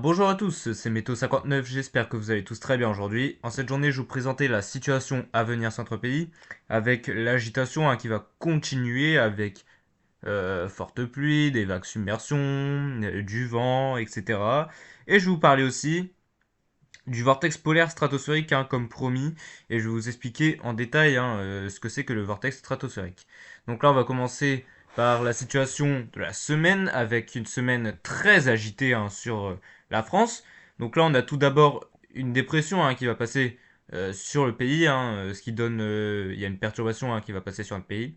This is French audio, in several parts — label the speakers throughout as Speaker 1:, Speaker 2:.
Speaker 1: Bonjour à tous, c'est Méto59, j'espère que vous allez tous très bien aujourd'hui. En cette journée, je vais vous présenter la situation à venir sur notre pays, avec l'agitation qui va continuer avec fortes pluies, des vagues submersion, du vent, etc. Et je vais vous parler aussi du vortex polaire stratosphérique, comme promis, et je vais vous expliquer en détail ce que c'est que le vortex stratosphérique. Donc là, on va commencer par la situation de la semaine, avec une semaine très agitée sur la France. Donc là, on a tout d'abord une dépression qui va passer sur le pays, ce qui donne, il y a une perturbation qui va passer sur le pays.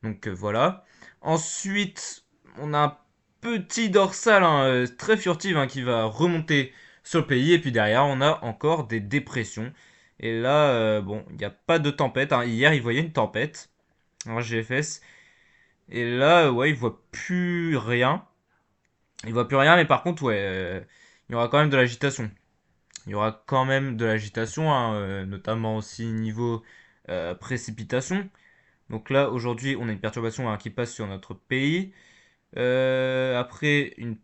Speaker 1: Donc voilà. Ensuite, on a un petit dorsal très furtif qui va remonter sur le pays. Et puis derrière, on a encore des dépressions. Et là, bon, il n'y a pas de tempête. Hier, il voyait une tempête en GFS. Et là, ouais, il voit plus rien. Il voit plus rien, mais par contre, ouais, il y aura quand même de l'agitation. Il y aura quand même de l'agitation, notamment aussi niveau précipitation. Donc là, aujourd'hui, on a une perturbation qui passe sur notre pays. Après, une autre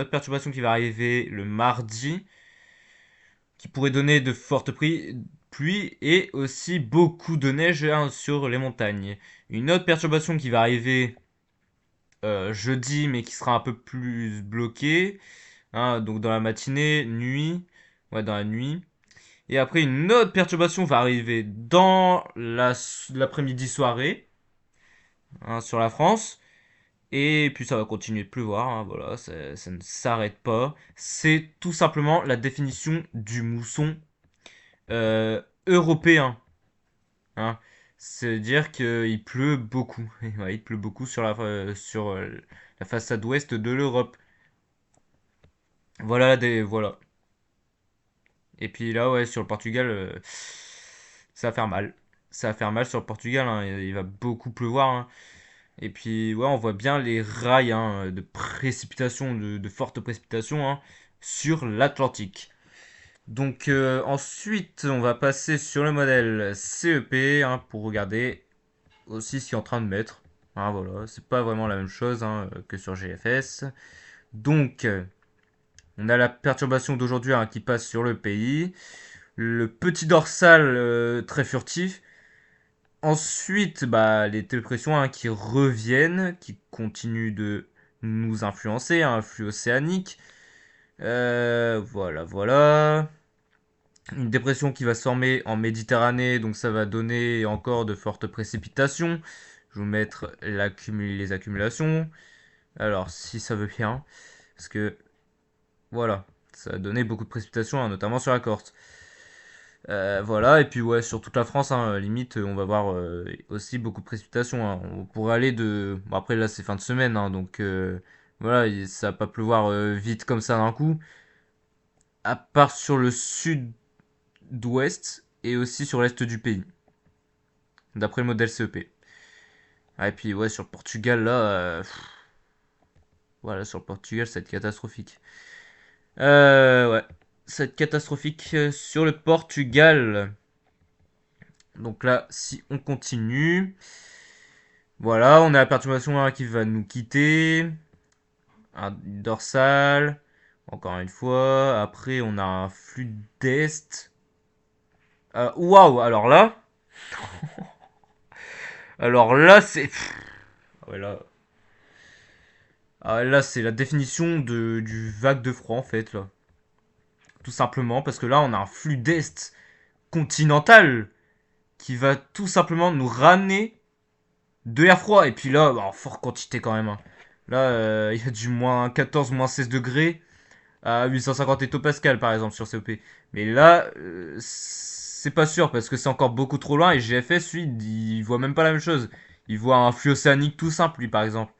Speaker 1: perturbation qui va arriver le mardi, qui pourrait donner de fortes pluies et aussi beaucoup de neige sur les montagnes. Une autre perturbation qui va arriver jeudi, mais qui sera un peu plus bloquée, donc dans la matinée, nuit, ouais, dans la nuit. Et après, une autre perturbation va arriver dans l'après-midi soirée, sur la France. Et puis ça va continuer de pleuvoir, voilà, ça ne s'arrête pas. C'est tout simplement la définition du mousson européen. Hein. C'est-à-dire qu'il pleut beaucoup. Ouais, il pleut beaucoup sur la façade ouest de l'Europe. Voilà. Et puis là, ouais, sur le Portugal, ça va faire mal. Ça va faire mal sur le Portugal, il va beaucoup pleuvoir. Et puis, ouais, on voit bien les rails de précipitation, de fortes précipitations sur l'Atlantique. Donc, ensuite, on va passer sur le modèle CEP pour regarder aussi ce qu'il est en train de mettre. Voilà, c'est pas vraiment la même chose que sur GFS. Donc, on a la perturbation d'aujourd'hui qui passe sur le pays. Le petit dorsal très furtif. Ensuite, bah, les dépressions qui reviennent, qui continuent de nous influencer, un flux océanique. Voilà. Une dépression qui va se former en Méditerranée, donc ça va donner encore de fortes précipitations. Je vais vous mettre les accumulations. Alors, si ça veut bien, parce que voilà, ça a donné beaucoup de précipitations, notamment sur la Corse. Voilà, et puis ouais, sur toute la France, limite, on va voir aussi beaucoup de précipitations. On pourrait aller de. Bon, après, là, c'est fin de semaine, donc voilà, ça va pas pleuvoir vite comme ça d'un coup. À part sur le sud-ouest et aussi sur l'est du pays, d'après le modèle CEP. Et puis ouais, sur le Portugal, là, voilà, sur le Portugal, ça va être catastrophique. Ouais, ça va être catastrophique sur le Portugal. Donc là, si on continue, voilà, on a la perturbation qui va nous quitter. Un dorsal, encore une fois. Après, on a un flux d'est. Waouh, alors là, c'est. Ah ouais, là, c'est la définition du vague de froid en fait là. Tout simplement parce que là, on a un flux d'est continental qui va tout simplement nous ramener de l'air froid. Et puis là, en forte quantité quand même. Là, il y a du moins 14, moins 16 degrés à 850 hectopascal par exemple sur COP. Mais là, c'est pas sûr parce que c'est encore beaucoup trop loin et GFS lui, il voit même pas la même chose. Il voit un flux océanique tout simple lui par exemple.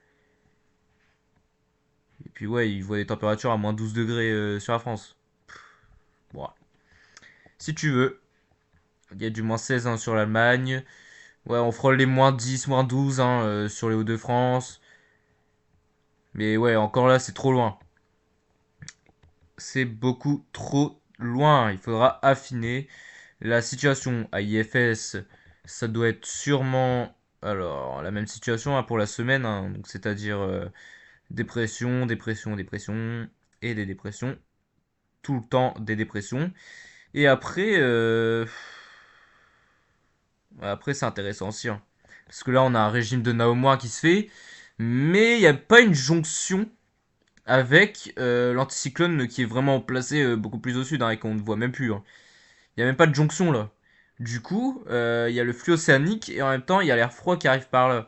Speaker 1: Et puis ouais, il voit des températures à moins 12 degrés sur la France. Bon, si tu veux, il y a du moins 16 sur l'Allemagne. Ouais, on frôle les moins 10, moins 12 sur les Hauts-de-France. Mais ouais, encore là, c'est trop loin. C'est beaucoup trop loin. Il faudra affiner. La situation à IFS, ça doit être sûrement alors la même situation pour la semaine, donc c'est-à-dire dépression. et des dépressions. Tout le temps des dépressions. Et après c'est intéressant aussi, hein. Parce que là, on a un régime de Naomois qui se fait. Mais il n'y a pas une jonction avec l'anticyclone qui est vraiment placé beaucoup plus au sud, hein, et qu'on ne voit même plus, hein. Il n'y a même pas de jonction là. Du coup, il y a le flux océanique et en même temps, il y a l'air froid qui arrive par là.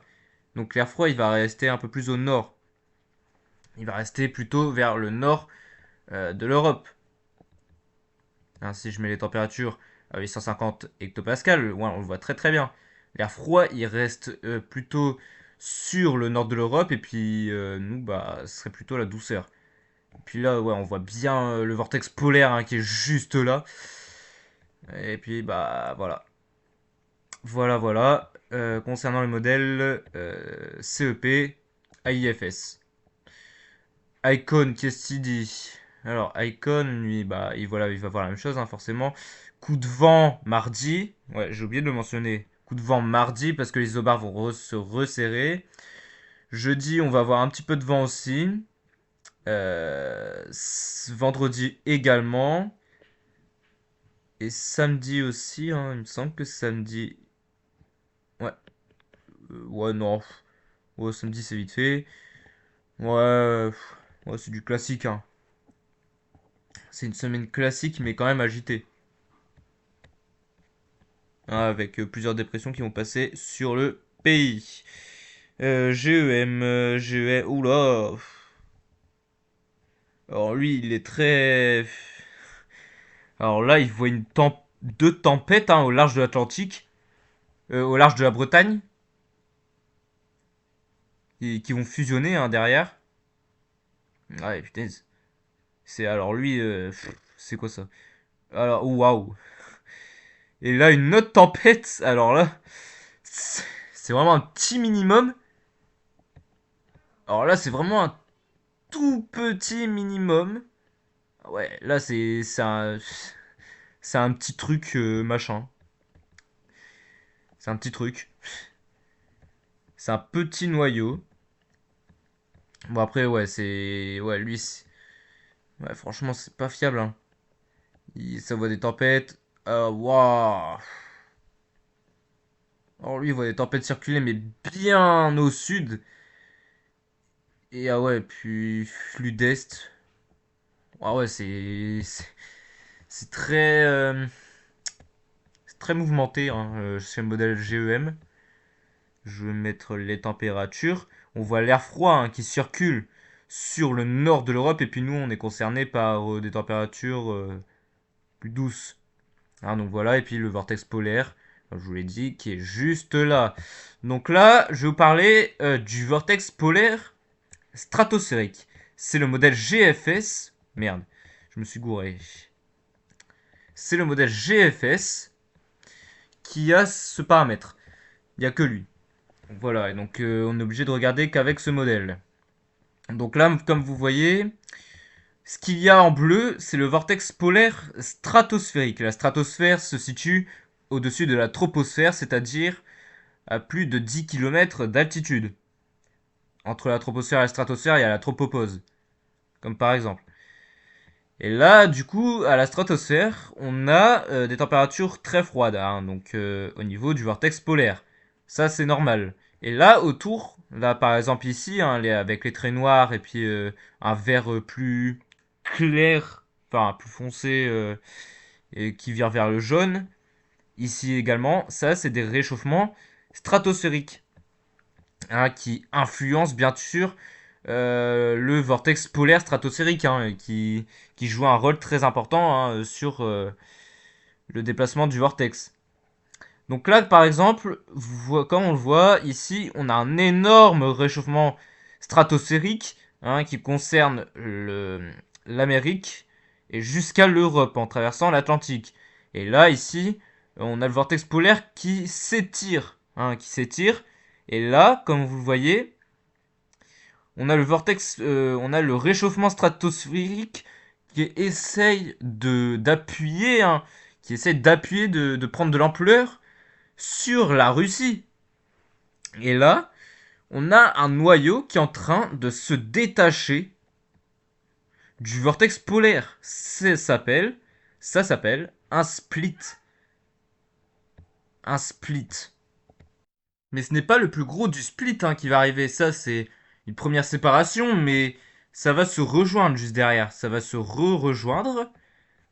Speaker 1: Donc l'air froid, il va rester un peu plus au nord. Il va rester plutôt vers le nord de l'Europe. Hein, si je mets les températures à 850 hectopascales, ouais, on le voit très très bien. L'air froid, il reste plutôt sur le nord de l'Europe et puis nous, bah, ce serait plutôt la douceur. Et puis là, ouais, on voit bien le vortex polaire, hein, qui est juste là. Et puis, bah, voilà. Voilà. Concernant le modèle CEP, AIFS. Icon, qu'est-ce qu'il dit? Alors, Icon, lui, bah, il va voir la même chose, hein, forcément. Coup de vent mardi. Ouais, j'ai oublié de le mentionner. Coup de vent mardi parce que les isobars vont se resserrer. Jeudi, on va avoir un petit peu de vent aussi. Vendredi également. Et samedi aussi, hein, il me semble que samedi. Ouais, ouais, non. Ouais, samedi c'est vite fait. Ouais, ouais, c'est du classique, hein. C'est une semaine classique, mais quand même agitée. Hein, avec plusieurs dépressions qui vont passer sur le pays. GEM. Oula. Alors lui, il est très. Alors là, il voit deux tempêtes, hein, au large de l'Atlantique, au large de la Bretagne, qui vont fusionner, hein, derrière. Ouais, putain. C'est alors lui, c'est quoi ça? Alors, waouh. Et là, une autre tempête. Alors là, c'est vraiment un petit minimum. Alors là, c'est vraiment un tout petit minimum. Ouais, là, c'est un petit truc machin. C'est un petit truc. C'est un petit noyau. Bon, après, ouais, c'est. Ouais, lui, ouais, franchement, c'est pas fiable, hein. Ça voit des tempêtes. Waouh. Alors lui, il voit des tempêtes circuler, mais bien au sud. Et ah ouais, puis flux d'Est. Ah ouais, c'est c'est très mouvementé, hein. C'est le modèle GEM. Je vais mettre les températures. On voit l'air froid, hein, qui circule sur le nord de l'Europe. Et puis nous, on est concerné par des températures plus douces. Hein, donc voilà, et puis le vortex polaire, je vous l'ai dit, qui est juste là. Donc là, je vais vous parler du vortex polaire stratosphérique. C'est le modèle GFS. Merde, je me suis gouré. C'est le modèle GFS qui a ce paramètre. Il n'y a que lui. Voilà, et donc on est obligé de regarder qu'avec ce modèle. Donc là, comme vous voyez, ce qu'il y a en bleu, c'est le vortex polaire stratosphérique. La stratosphère se situe au-dessus de la troposphère, c'est-à-dire à plus de 10 km d'altitude. Entre la troposphère et la stratosphère, il y a la tropopause, comme par exemple. Et là, du coup, à la stratosphère, on a des températures très froides, hein, donc au niveau du vortex polaire. Ça, c'est normal. Et là, autour, là, par exemple ici, hein, avec les traits noirs et puis un vert plus clair, enfin plus foncé, et qui vire vers le jaune, ici également, ça, c'est des réchauffements stratosphériques, hein, qui influencent bien sûr le vortex polaire stratosphérique, hein, qui joue un rôle très important, hein, sur le déplacement du vortex. Donc là, par exemple, comme on le voit ici, on a un énorme réchauffement stratosphérique, hein, qui concerne l'Amérique et jusqu'à l'Europe en traversant l'Atlantique. Et là, ici, on a le vortex polaire qui s'étire, hein, qui s'étire. Et là, comme vous le voyez, on a on a le réchauffement stratosphérique qui essaye d'appuyer, hein, qui essaye d'appuyer, de prendre de l'ampleur sur la Russie. Et là, on a un noyau qui est en train de se détacher du vortex polaire. Ça s'appelle un split. Un split. Mais ce n'est pas le plus gros du split hein, qui va arriver. Ça, c'est une première séparation, mais ça va se rejoindre juste derrière. Ça va se rejoindre.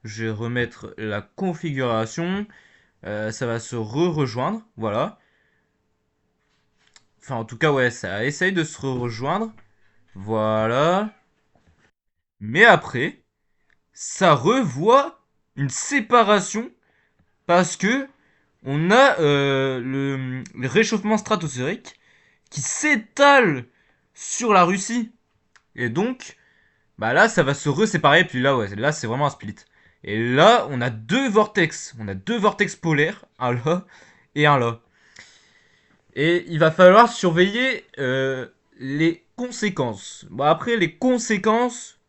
Speaker 1: Je vais remettre la configuration. Ça va se rejoindre. Voilà. Enfin, en tout cas, ouais, ça essaye de se rejoindre. Voilà. Mais après, ça revoit une séparation parce que on a le réchauffement stratosphérique qui s'étale sur la Russie. Et donc, bah là, ça va se reséparer. Puis là, ouais, là, c'est vraiment un split. Et là, on a deux vortex. On a deux vortex polaires, un là et un là. Et il va falloir surveiller les conséquences. Bon, après, les conséquences,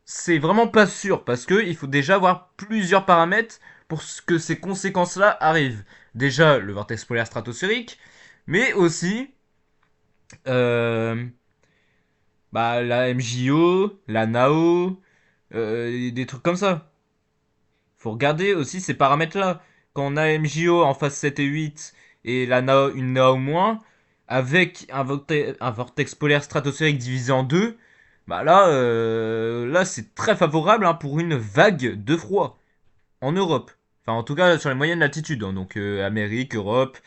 Speaker 1: c'est vraiment pas sûr parce que il faut déjà avoir plusieurs paramètres pour que ces conséquences-là arrivent. Déjà, le vortex polaire stratosphérique, mais aussi euh, bah, la MJO, la NAO, des trucs comme ça. Faut regarder aussi ces paramètres-là. Quand on a MJO en phase 7 et 8 et la NAO, une NAO moins, avec un vortex polaire stratosphérique divisé en deux, bah là, là c'est très favorable hein, pour une vague de froid en Europe. Enfin, en tout cas, sur les moyennes latitudes. Hein, donc, Amérique, Europe,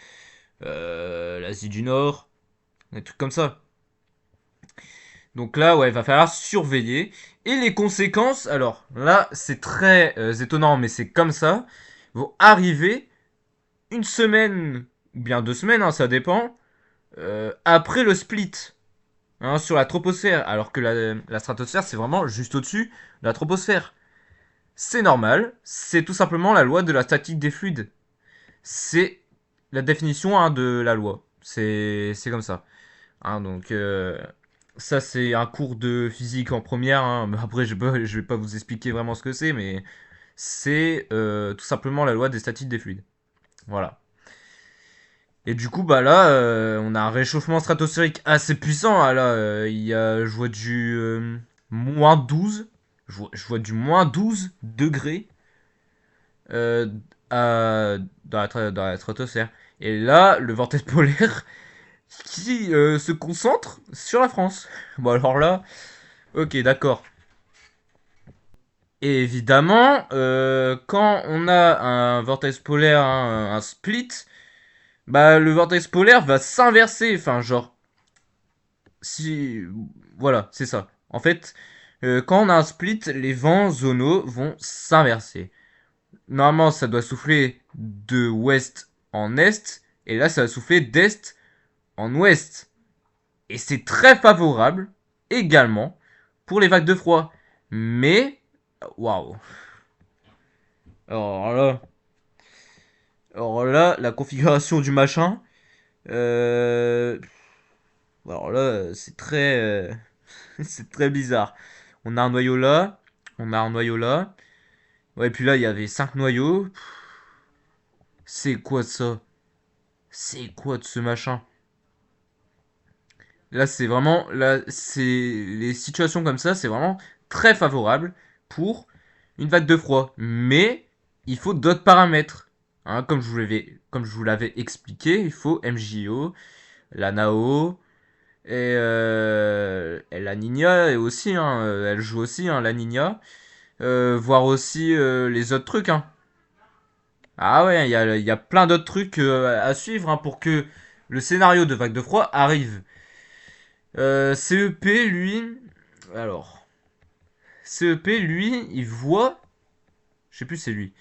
Speaker 1: l'Asie du Nord, des trucs comme ça. Donc là, ouais, il va falloir surveiller. Et les conséquences, alors là, c'est très étonnant, mais c'est comme ça, vont arriver une semaine, ou bien 2 semaines, hein, ça dépend, après le split, hein, sur la troposphère. Alors que la stratosphère, c'est vraiment juste au-dessus de la troposphère. C'est normal, c'est tout simplement la loi de la statique des fluides. C'est la définition hein, de la loi. C'est comme ça. Hein, donc ça c'est un cours de physique en première. Hein. Après je vais pas vous expliquer vraiment ce que c'est, mais c'est tout simplement la loi des statiques des fluides. Voilà. Et du coup bah là on a un réchauffement stratosphérique assez puissant. Ah, là il y a je vois du moins 12. Je vois du moins 12 degrés euh, dans la stratosphère. Et là le vortex polaire qui se concentre sur la France. Bon alors là, ok d'accord. Et évidemment, quand on a un vortex polaire, un split, bah le vortex polaire va s'inverser. Enfin genre, si, voilà, c'est ça. En fait, quand on a un split, les vents zonaux vont s'inverser. Normalement, ça doit souffler de ouest en est, et là, ça va souffler d'est en ouest. Et c'est très favorable également pour les vagues de froid. Mais, waouh. Alors là, alors là, la configuration du machin, euh, alors là, c'est très, c'est très bizarre. On a un noyau là, on a un noyau là. Ouais, puis là, il y avait 5 noyaux. C'est quoi ça? C'est quoi de ce machin? Là, c'est vraiment, là, c'est les situations comme ça, c'est vraiment très favorable pour une vague de froid. Mais il faut d'autres paramètres. Hein, comme je vous l'avais expliqué, il faut MJO, la NAO et la Nina et aussi, hein, elle joue aussi, hein, la Nina. Voir aussi les autres trucs. Hein. Ah ouais, il y a plein d'autres trucs à suivre hein, pour que le scénario de vague de froid arrive. CEP, lui, alors, CEP, lui, il voit, je sais plus c'est lui,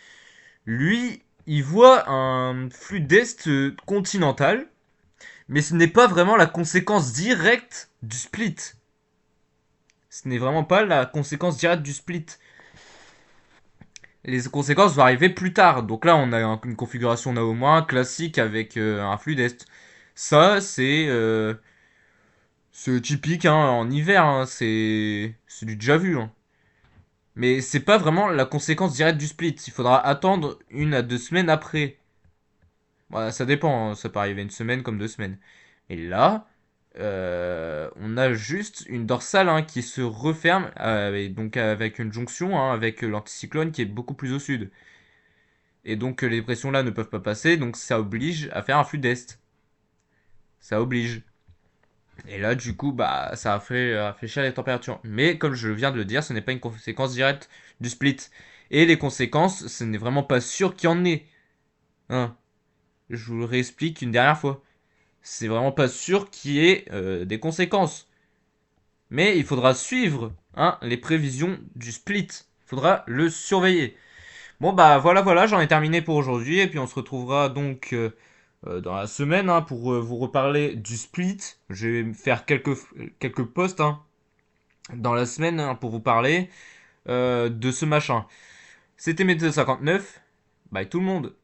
Speaker 1: lui, il voit un flux d'Est continental, mais ce n'est pas vraiment la conséquence directe du split. Ce n'est vraiment pas la conséquence directe du split. Les conséquences vont arriver plus tard. Donc là, on a une configuration Nao moins classique avec un flux d'Est. Ça, c'est typique hein, en hiver. Hein, c'est du déjà vu. Hein. Mais c'est pas vraiment la conséquence directe du split. Il faudra attendre 1 à 2 semaines après. Voilà, ça dépend. Hein. Ça peut arriver une semaine comme 2 semaines. Et là, On a juste une dorsale hein, qui se referme, et donc avec une jonction hein, avec l'anticyclone qui est beaucoup plus au sud. Et donc les pressions là ne peuvent pas passer, donc ça oblige à faire un flux d'est. Ça oblige. Et là, du coup, bah, ça a fait rafraîchir les températures. Mais comme je viens de le dire, ce n'est pas une conséquence directe du split. Et les conséquences, ce n'est vraiment pas sûr qu'il y en ait. Hein. Je vous le réexplique une dernière fois. C'est vraiment pas sûr qu'il y ait des conséquences. Mais il faudra suivre hein, les prévisions du split. Il faudra le surveiller. Bon bah voilà, j'en ai terminé pour aujourd'hui. Et puis on se retrouvera donc dans la semaine hein, pour vous reparler du split. Je vais faire quelques posts hein, dans la semaine hein, pour vous parler de ce machin. C'était Météo 59. Bye tout le monde.